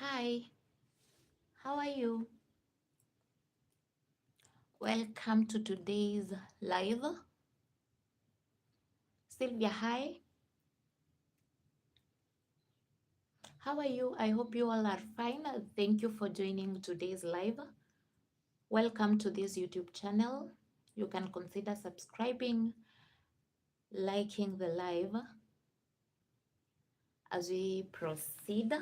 Hi, how are you? Welcome to today's live. Sylvia, hi. How are you? I hope you all are fine. Thank you for joining today's live. Welcome to this YouTube channel. You can consider subscribing, liking the live as we proceed.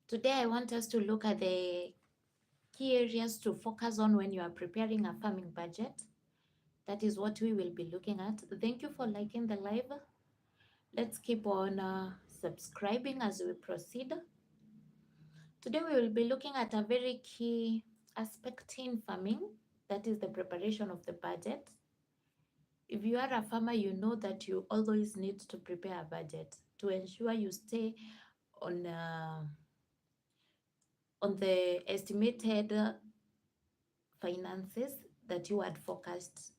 Today, I want us to look at the key areas to focus on when you are preparing a farming budget. That is what we will be looking at. Thank you for liking the live. Let's keep on subscribing as we proceed. Today we will be looking at a very key aspect in farming, that is the preparation of the budget. If you are a farmer, you know that you always need to prepare a budget to ensure you stay on the estimated finances that you had focused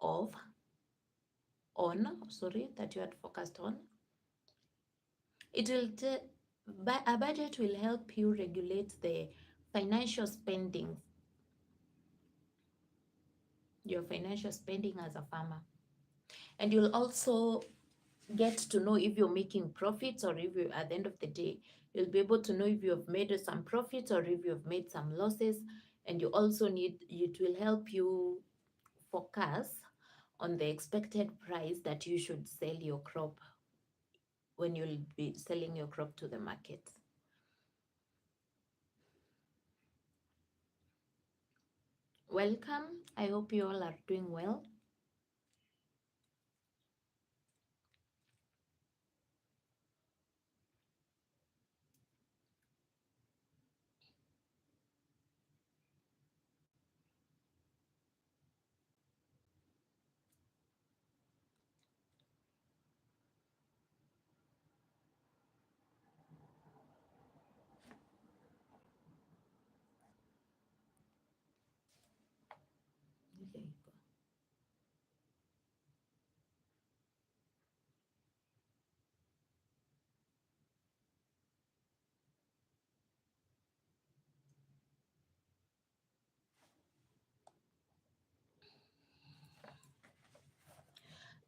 of that you had focused on. It will a budget will help you regulate the financial spending, your financial spending as a farmer. And you'll also get to know if you're making profits, or if you, at the end of the day, you'll be able to know if you have made some profits or if you have made some losses. And you also it will help you focus on the expected price that you should sell your crop when you'll be selling your crop to the market. Welcome. I hope you all are doing well. There you go.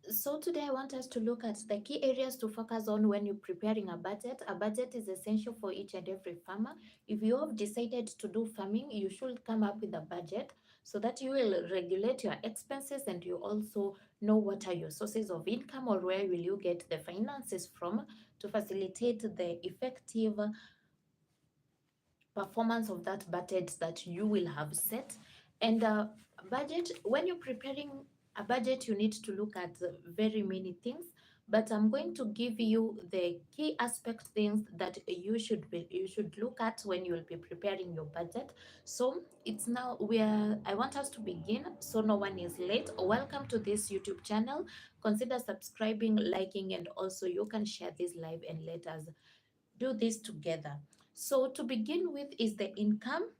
So today I want us to look at the key areas to focus on when you're preparing a budget. A budget is essential for each and every farmer. If you have decided to do farming, you should come up with a budget so that you will regulate your expenses, and you also know what are your sources of income, or where will you get the finances from to facilitate the effective performance of that budget that you will have set. And budget, when you're preparing a budget, you need to look at very many things, but I'm going to give you the key aspect things that you should look at when you will be preparing your budget. So it's now I want us to begin, so no one is late. Welcome to this YouTube channel. Consider subscribing, liking, and also you can share this live, and let us do this together. So to begin with is the income.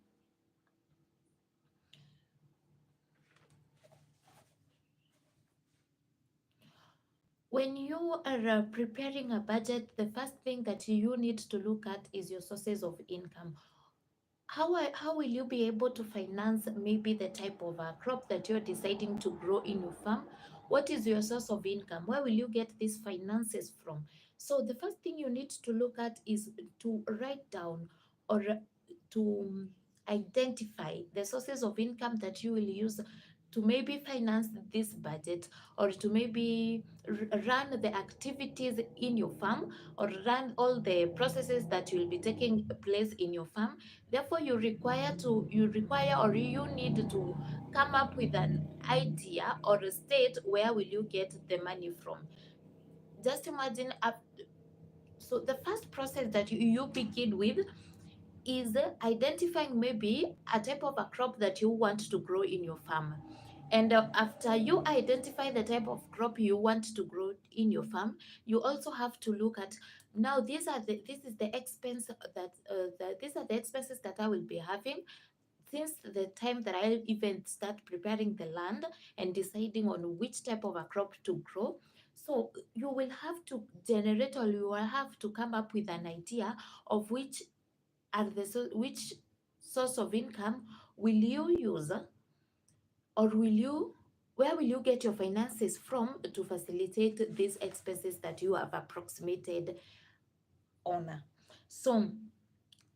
When you are preparing a budget, the first thing that you need to look at is your sources of income. How will you be able to finance maybe the type of crop that you're deciding to grow in your farm? What is your source of income? Where will you get these finances from? So the first thing you need to look at is to write down, or to identify the sources of income that you will use to maybe finance this budget, or to maybe run the activities in your farm, or run all the processes that will be taking place in your farm. Therefore, you require, or you need to come up with an idea or a state where will you get the money from. Just imagine so the first process that you begin with is identifying maybe a type of a crop that you want to grow in your farm. And after you identify the type of crop you want to grow in your farm, you also have to look at, now this is the expense these are the expenses that I will be having since the time that I even start preparing the land and deciding on which type of a crop to grow. So you will have to generate, or you will have to come up with an idea of which source of income will you use, or where will you get your finances from to facilitate these expenses that you have approximated on. So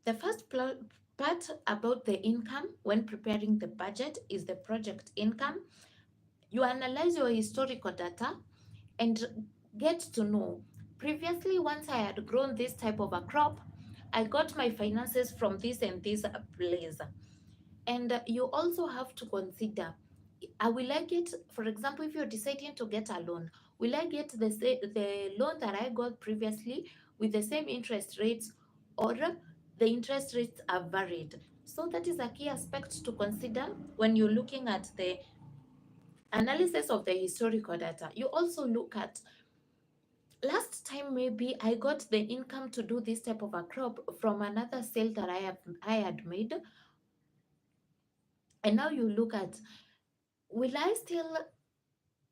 the first part about the income when preparing the budget is the project income. You analyze your historical data and get to know, previously, once I had grown this type of a crop, I got my finances from this and this place. And you also have to consider, will I get, for example, if you're deciding to get a loan, will I get the loan that I got previously with the same interest rates, or the interest rates are varied? So that is a key aspect to consider when you're looking at the analysis of the historical data. You also look at, last time maybe I got the income to do this type of a crop from another sale that I had made, and now you look at, will I still,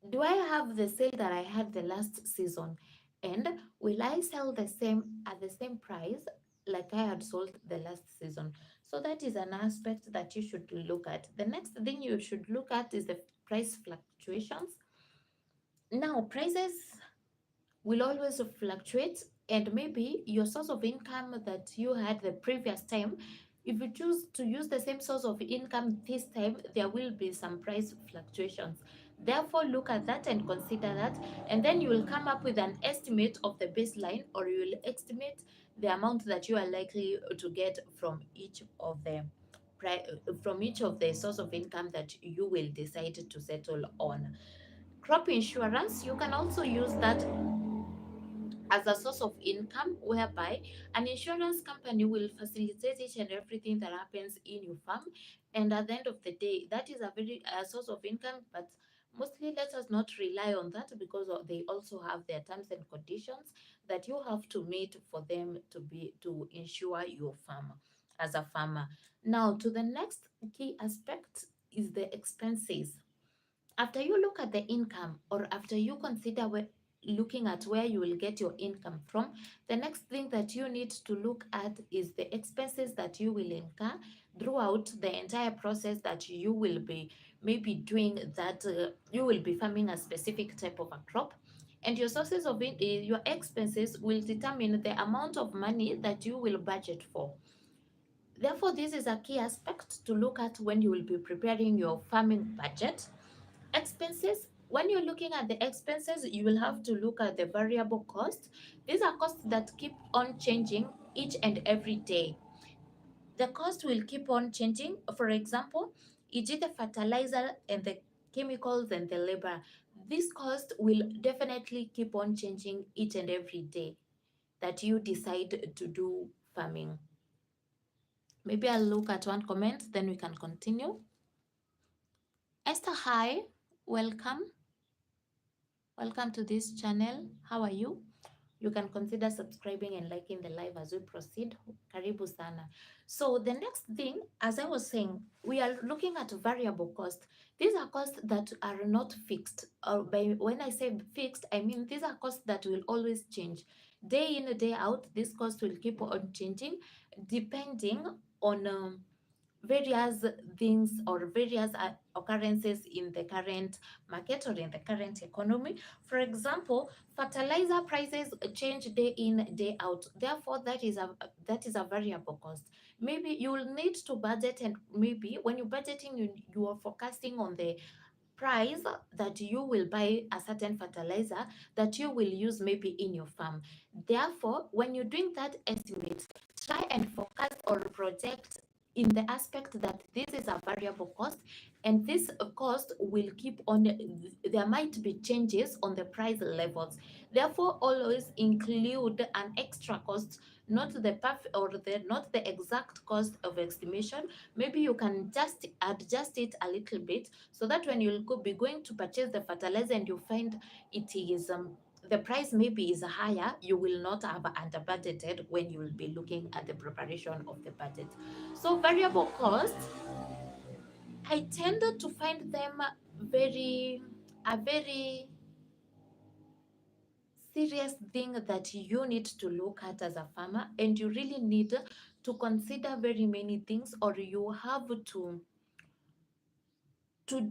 do I have the sale that I had the last season, and will I sell the same at the same price like I had sold the last season? So that is an aspect that you should look at. The next thing you should look at is the price fluctuations. Now prices will always fluctuate, and maybe your source of income that you had the previous time, if you choose to use the same source of income this time, there will be some price fluctuations. Therefore look at that and consider that, and then you will come up with an estimate of the baseline, or you will estimate the amount that you are likely to get from each of the source of income that you will decide to settle on. Crop insurance, you can also use that as a source of income, whereby an insurance company will facilitate each and everything that happens in your farm, and at the end of the day, that is a very source of income. But mostly let us not rely on that, because they also have their terms and conditions that you have to meet for them to insure your farm as a farmer. Now to the next key aspect is the expenses. After you look at the income, or after you consider looking at where you will get your income from, the next thing that you need to look at is the expenses that you will incur throughout the entire process that you will be maybe doing that. You will be farming a specific type of a crop, and your sources of your expenses will determine the amount of money that you will budget for. Therefore, this is a key aspect to look at when you will be preparing your farming budget. Expenses, when you're looking at the expenses, you will have to look at the variable costs. These are costs that keep on changing each and every day. The cost will keep on changing. For example, e.g., the fertilizer and the chemicals and the labor, this cost will definitely keep on changing each and every day that you decide to do farming. Maybe I'll look at one comment, then we can continue. Esther, hi, welcome. Welcome to this channel. How are you? You can consider subscribing and liking the live as we proceed. Karibu sana. So the next thing, as I was saying, we are looking at variable cost. These are costs that are not fixed. When I say fixed, I mean these are costs that will always change. Day in, day out, this cost will keep on changing depending on various things, or various occurrences in the current market or in the current economy. For example, fertilizer prices change day in, day out. Therefore, that is a variable cost. Maybe you will need to budget, and maybe when you're budgeting, you are focusing on the price that you will buy a certain fertilizer that you will use maybe in your farm. Therefore, when you're doing that estimate, try and focus or project in the aspect that this is a variable cost, and this cost will keep on, there might be changes on the price levels. Therefore, always include an extra cost, not the not the exact cost of estimation. Maybe you can just adjust it a little bit, so that when you'll be going to purchase the fertilizer and you find it is the price maybe is higher, you will not have under budgeted when you will be looking at the preparation of the budget. So variable costs, I tended to find them very serious thing that you need to look at as a farmer, and you really need to consider very many things, or you have to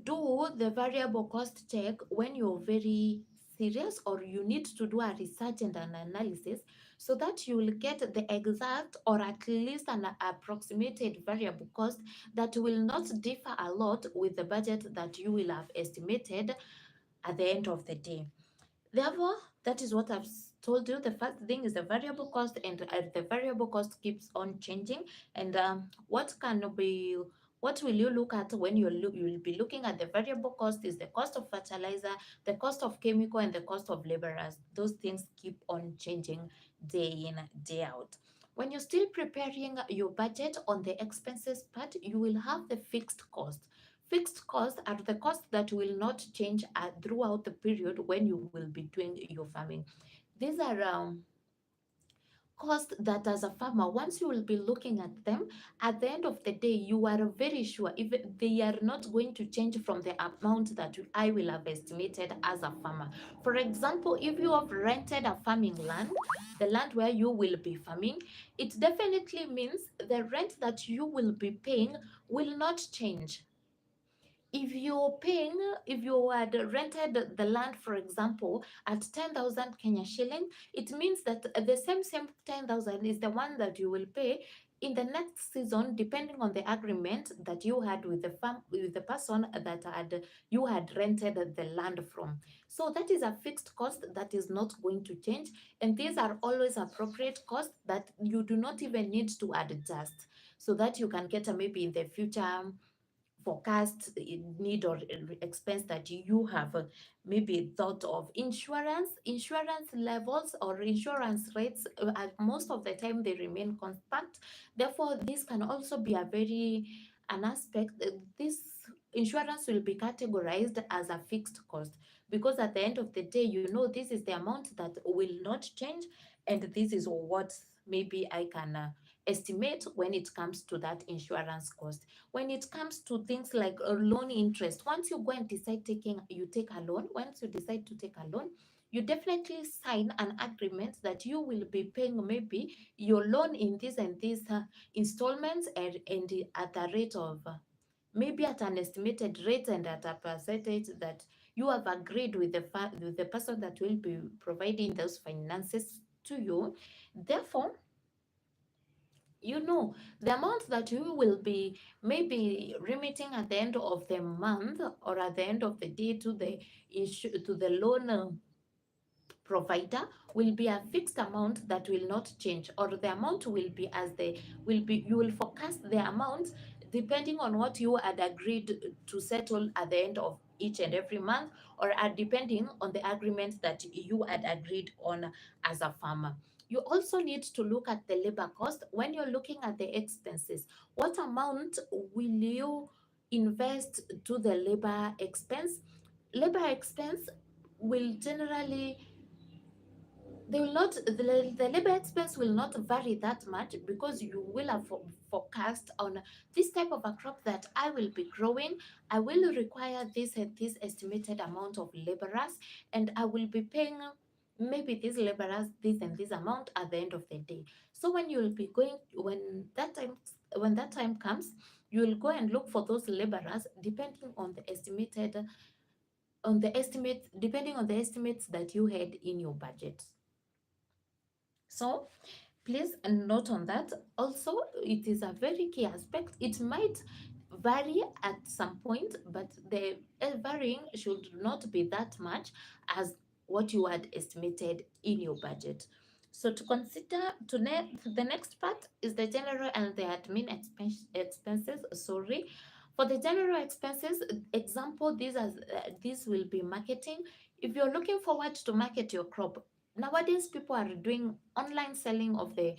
do the variable cost check when you're very serious, or you need to do a research and an analysis, so that you will get the exact or at least an approximated variable cost that will not differ a lot with the budget that you will have estimated at the end of the day. Therefore, that is what I've told you. The first thing is the variable cost, and the variable cost keeps on changing. And what will you look at when you will be looking at the variable cost is the cost of fertilizer, the cost of chemical, and the cost of laborers. Those things keep on changing day in, day out. When you're still preparing your budget on the expenses part, you will have the fixed cost. Fixed costs are the costs that will not change throughout the period when you will be doing your farming. These are costs that, as a farmer, once you will be looking at them, at the end of the day, you are very sure if they are not going to change from the amount that I will have estimated as a farmer. For example, if you have rented a farming land, the land where you will be farming, it definitely means the rent that you will be paying will not change. If you had rented the land, for example, at 10,000 Kenya shilling, it means that the same 10,000 is the one that you will pay in the next season, depending on the agreement that you had with the farm, with the person that you had rented the land from. So that is a fixed cost that is not going to change, and these are always appropriate costs that you do not even need to adjust, so that you can get maybe in the future forecast need or expense that you have maybe thought of. Insurance levels or insurance rates, most of the time they remain constant. Therefore, this can also be an aspect. This insurance will be categorized as a fixed cost, because at the end of the day, you know, this is the amount that will not change, and this is what maybe I can estimate when it comes to that insurance cost. When it comes to things like a loan interest, once you go and decide you take a loan, once you decide to take a loan, you definitely sign an agreement that you will be paying maybe your loan in this and this installments, and at a rate of maybe at an estimated rate and at a percentage that you have agreed with with the person that will be providing those finances to you. Therefore, you know, the amount that you will be maybe remitting at the end of the month or at the end of the day to the issue, to the loan provider, will be a fixed amount that will not change, or the amount will be as they will be. You will forecast the amount depending on what you had agreed to settle at the end of each and every month, or depending on the agreement that you had agreed on as a farmer. You also need to look at the labor cost when you're looking at the expenses. What amount will you invest to the labor expense? Labor expense will generally, they will not the labor expense will not vary that much, because you will have forecast on this type of a crop that I will be growing. I will require this and this estimated amount of laborers, and I will be paying maybe these laborers this and this amount at the end of the day. So when you will be going, when that time comes, you will go and look for those laborers depending on the estimate, depending on the estimates that you had in your budget. So please note on that. Also, it is a very key aspect. It might vary at some point, but the varying should not be that much as what you had estimated in your budget. So to consider, the next part is the general and the admin expenses. Sorry. For the general expenses, example, these will be marketing. If you're looking forward to market your crop, nowadays people are doing online selling of the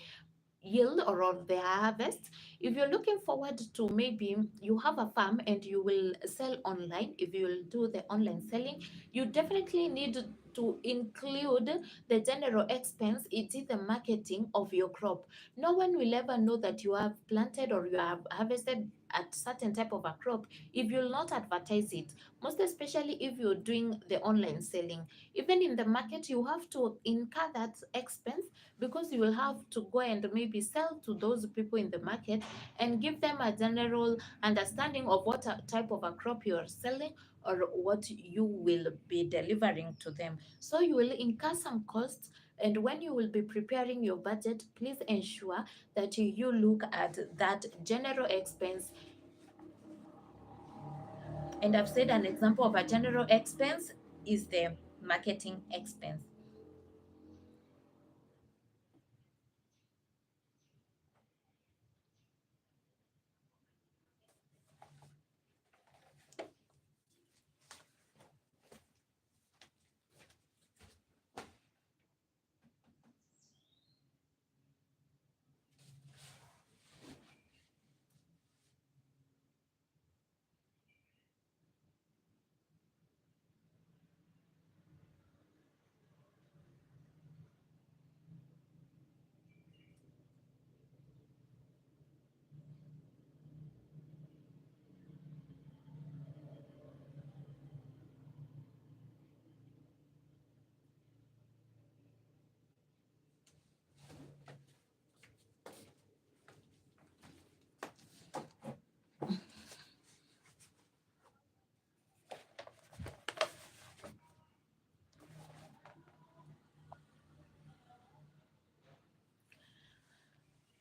yield or of the harvest. If you're looking forward to, maybe you have a farm and you will sell online, if you will do the online selling, you definitely need to include the general expense. It is the marketing of your crop. No one will ever know that you have planted or you have harvested a certain type of a crop if you'll not advertise it, most especially if you're doing the online selling. Even in the market, you have to incur that expense, because you will have to go and maybe sell to those people in the market and give them a general understanding of what type of a crop you are selling or what you will be delivering to them. So you will incur some costs, and when you will be preparing your budget, please ensure that you look at that general expense. And I've said an example of a general expense is the marketing expense.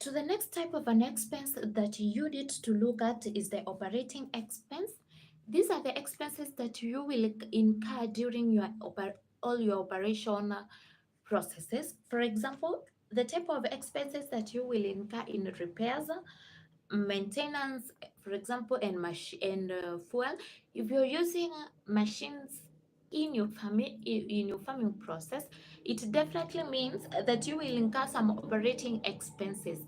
To the next type of an expense that you need to look at is the operating expense. These are the expenses that you will incur during all your operation processes. For example, the type of expenses that you will incur in repairs, maintenance, for example, and fuel. If you're using machines in your farming process, it definitely means that you will incur some operating expenses.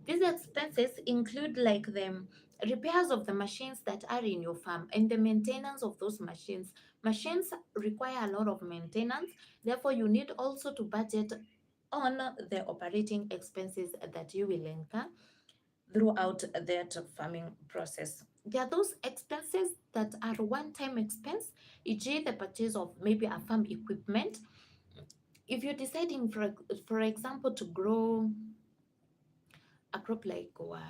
These expenses include like the repairs of the machines that are in your farm and the maintenance of those machines. Machines require a lot of maintenance, therefore you need also to budget on the operating expenses that you will incur throughout that farming process. There are those expenses that are one-time expense, e.g. the purchase of maybe a farm equipment. If you're deciding, for example, to grow a crop like what?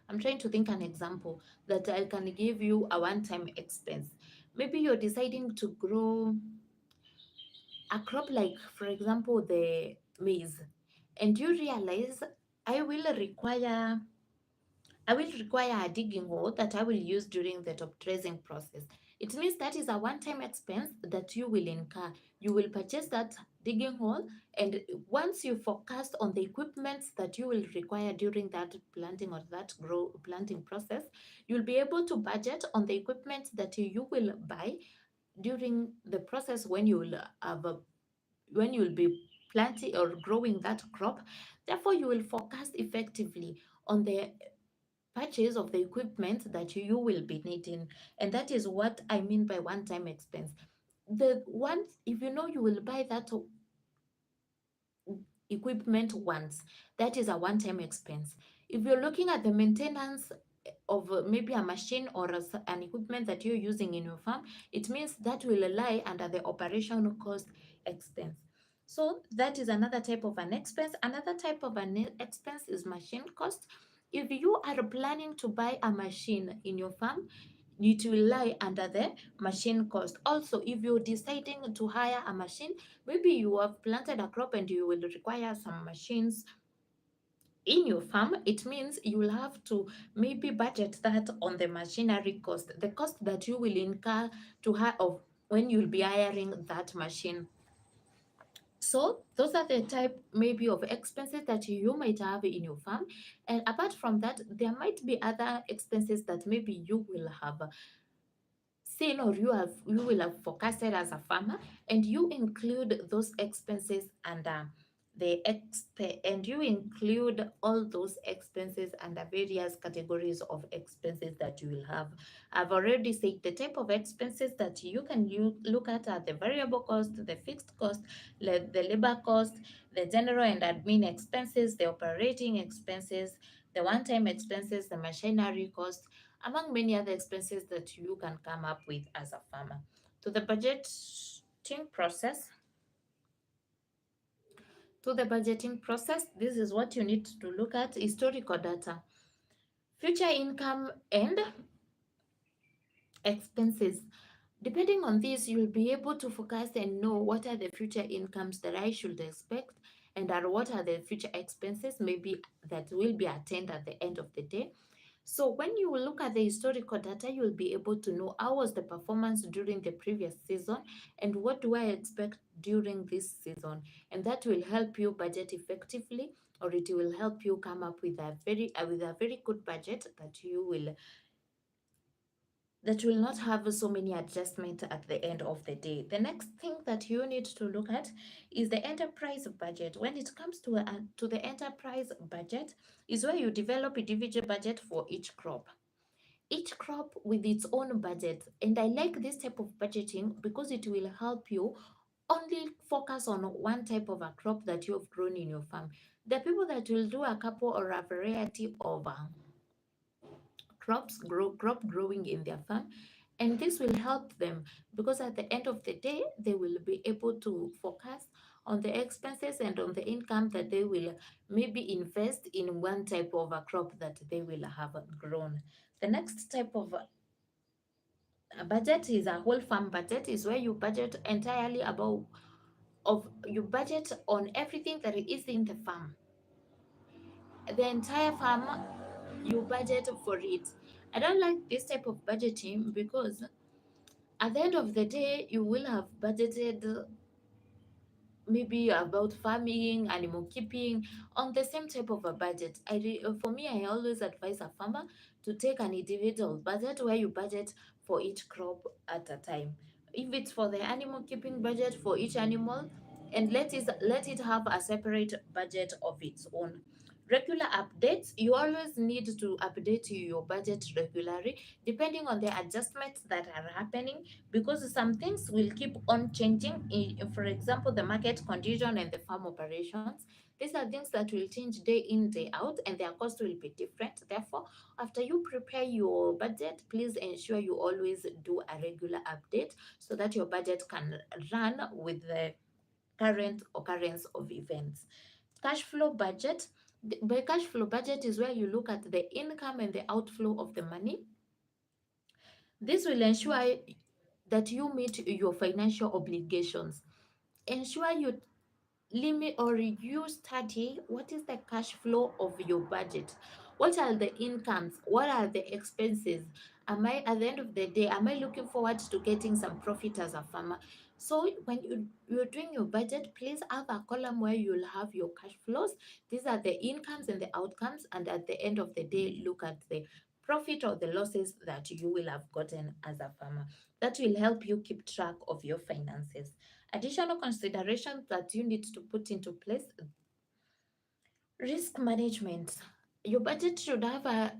I'm trying to think an example that I can give you a one-time expense. Maybe you're deciding to grow a crop like, for example, the maize, and you realize I will require I will require a digging hole that I will use during the top dressing process. It means that is a one-time expense that you will incur. You will purchase that digging hole, and once you forecast on the equipment that you will require during that planting or that grow planting process, you'll be able to budget on the equipment that you will buy during the process when you will when you'll be planting or growing that crop. Therefore, you will forecast effectively on the purchase of the equipment that you will be needing. And that is what I mean by one-time expense. The one, if you know you will buy that equipment once, that is a one-time expense. If you're looking at the maintenance of maybe a machine or an equipment that you're using in your farm, it means that will lie under the operational cost expense. So that is another type of an expense. Another type of an expense is machine cost. If you are planning to buy a machine in your farm, it will lie under the machine cost. Also, if you're deciding to hire a machine, maybe you have planted a crop and you will require some machines in your farm, it means you will have to maybe budget that on the machinery cost, the cost that you will incur to hire of when you'll be hiring that machine. So those are the type maybe of expenses that you might have in your farm. And apart from that, there might be other expenses that maybe you will have seen or you will have forecasted as a farmer, and you include those expenses under and you include all those expenses under various categories of expenses that you will have. I've already said the type of expenses that you can look at are the variable cost, the fixed cost, the labor cost, the general and admin expenses, the operating expenses, the one-time expenses, the machinery cost, among many other expenses that you can come up with as a farmer. To the budgeting process, this is what you need to look at: historical data, future income, and expenses. Depending on this, you'll be able to focus and know what are the future incomes that I should expect, and what are the future expenses maybe that will be attained at the end of the day. So when you will look at the historical data, you will be able to know how was the performance during the previous season and what do I expect during this season. And that will help you budget effectively, or it will help you come up with a very good budget that will not have so many adjustments at the end of the day. The next thing that you need to look at is the enterprise budget. When it comes to the enterprise budget, is where you develop individual budget for each crop with its own budget. And I like this type of budgeting because it will help you only focus on one type of a crop that you have grown in your farm. The people that will do a couple or a variety of crop growing in their farm, and this will help them because at the end of the day they will be able to focus on the expenses and on the income that they will maybe invest in one type of a crop that they will have grown. The next type of a budget is a whole farm budget, is where you budget entirely about of you budget on everything that is in the farm, the entire farm, you budget for it. I don't like this type of budgeting because at the end of the day, you will have budgeted maybe about farming, animal keeping on the same type of a budget. For me, I always advise a farmer to take an individual budget where you budget for each crop at a time. If it's for the animal keeping, budget for each animal, and let it have a separate budget of its own. Regular updates, you always need to update your budget regularly depending on the adjustments that are happening, because some things will keep on changing. For example, the market condition and the farm operations, these are things that will change day in, day out, and their cost will be different. Therefore, after you prepare your budget, please ensure you always do a regular update so that your budget can run with the current occurrence of events. Cash flow budget. The cash flow budget is where you look at the income and the outflow of the money. This will ensure that you meet your financial obligations. Ensure you limit or you study what is the cash flow of your budget. What are the incomes? What are the expenses? Am I, at the end of the day, am I looking forward to getting some profit as a farmer? So when you're doing your budget, please have a column where you'll have your cash flows. These are the incomes and the outcomes, and at the end of the day, look at the profit or the losses that you will have gotten as a farmer. That will help you keep track of your finances. Additional considerations that you need to put into place: risk management. Your budget should have a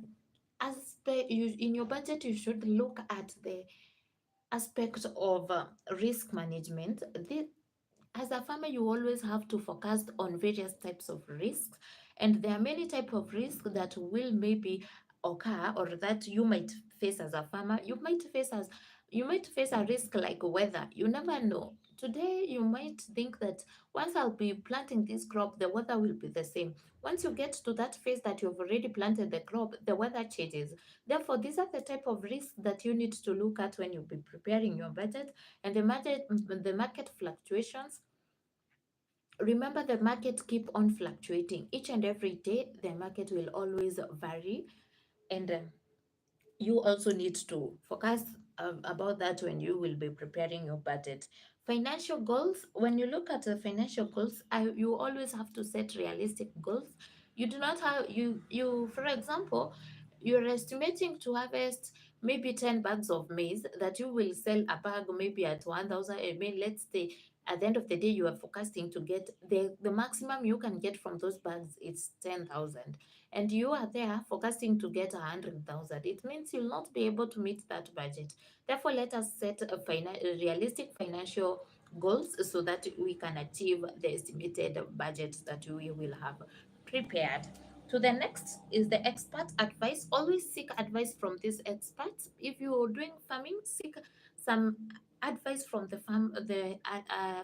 aspect. In your budget, you should look at the aspect of risk management. As a farmer, you always have to focus on various types of risks, and there are many types of risks that will maybe occur or that you might face as a farmer. You might face a risk like weather. You never know. Today you might think that once I'll be planting this crop, the weather will be the same. Once you get to that phase that you've already planted the crop, the weather changes. Therefore, these are the type of risks that you need to look at when you'll be preparing your budget. And the market fluctuations. Remember, the market keep on fluctuating each and every day. The market will always vary, and you also need to focus about that when you will be preparing your budget. Financial goals. When you look at the financial goals, you always have to set realistic goals. You do not have you For example, you're estimating to harvest maybe 10 bags of maize that you will sell a bag maybe at 1,000. I mean, let's say at the end of the day you are forecasting to get the maximum you can get from those bags is 10,000, and you are there forecasting to get 100,000, it means you'll not be able to meet that budget. Therefore, let us set a realistic financial goals so that we can achieve the estimated budget that we will have prepared. To the next is the expert advice. Always seek advice from these experts. If you're doing farming, seek some advice from the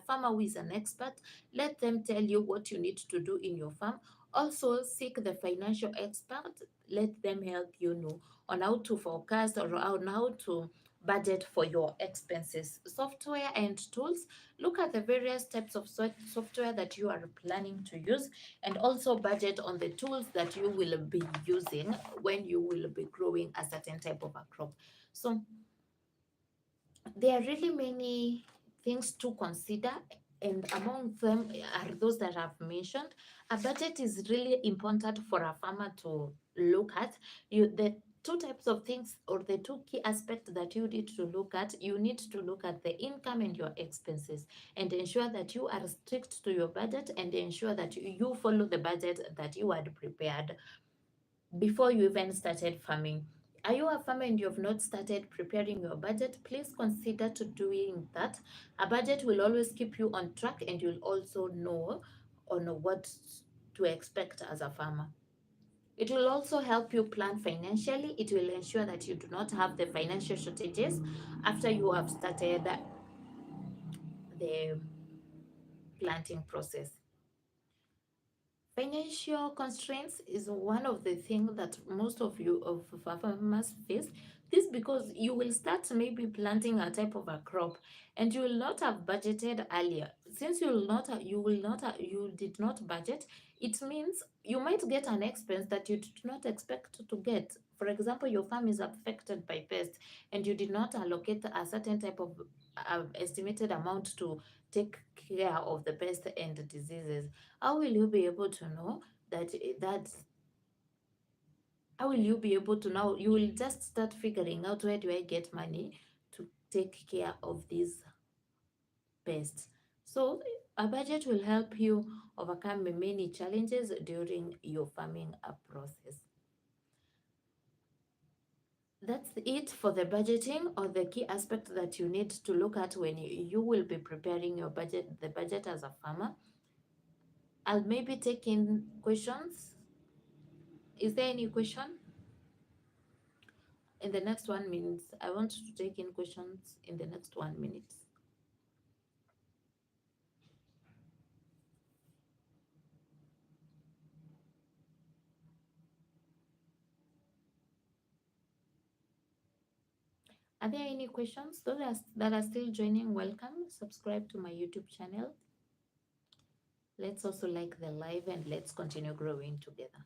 farmer who is an expert. Let them tell you what you need to do in your farm. Also, seek the financial expert. Let them help you know on how to forecast or on how to budget for your expenses. Software and tools. Look at the various types of software that you are planning to use, and also budget on the tools that you will be using when you will be growing a certain type of a crop. So there are really many things to consider, and among them are those that I've mentioned. A budget is really important for a farmer to look at. The two types of things, or the two key aspects that you need to look at, you need to look at the income and your expenses, and ensure that you are strict to your budget, and ensure that you follow the budget that you had prepared before you even started farming. Are you a farmer and you have not started preparing your budget? Please consider to doing that. A budget will always keep you on track, and you'll also know on what to expect as a farmer. It will also help you plan financially. It will ensure that you do not have the financial shortages after you have started the planting process. Financial constraints is one of the things that most of you of farmers face. This because you will start maybe planting a type of a crop, and you will not have budgeted earlier. Since you did not budget, it means you might get an expense that you did not expect to get. For example, your farm is affected by pests, and you did not allocate a certain type of estimated amount to take care of the pest and diseases. How will you be able to know that how will you be able to know? You will just start figuring out, where do I get money to take care of these pests. So a budget will help you overcome many challenges during your farming process. That's it for the budgeting, or the key aspect that you need to look at when you will be preparing your budget, the budget as a farmer. I'll maybe take in questions. Is there any question? In the next 1 minute, I want to take in questions in the next 1 minute. Are there any questions? Those that are still joining, welcome. Subscribe to my YouTube channel. Let's also like the live, and let's continue growing together.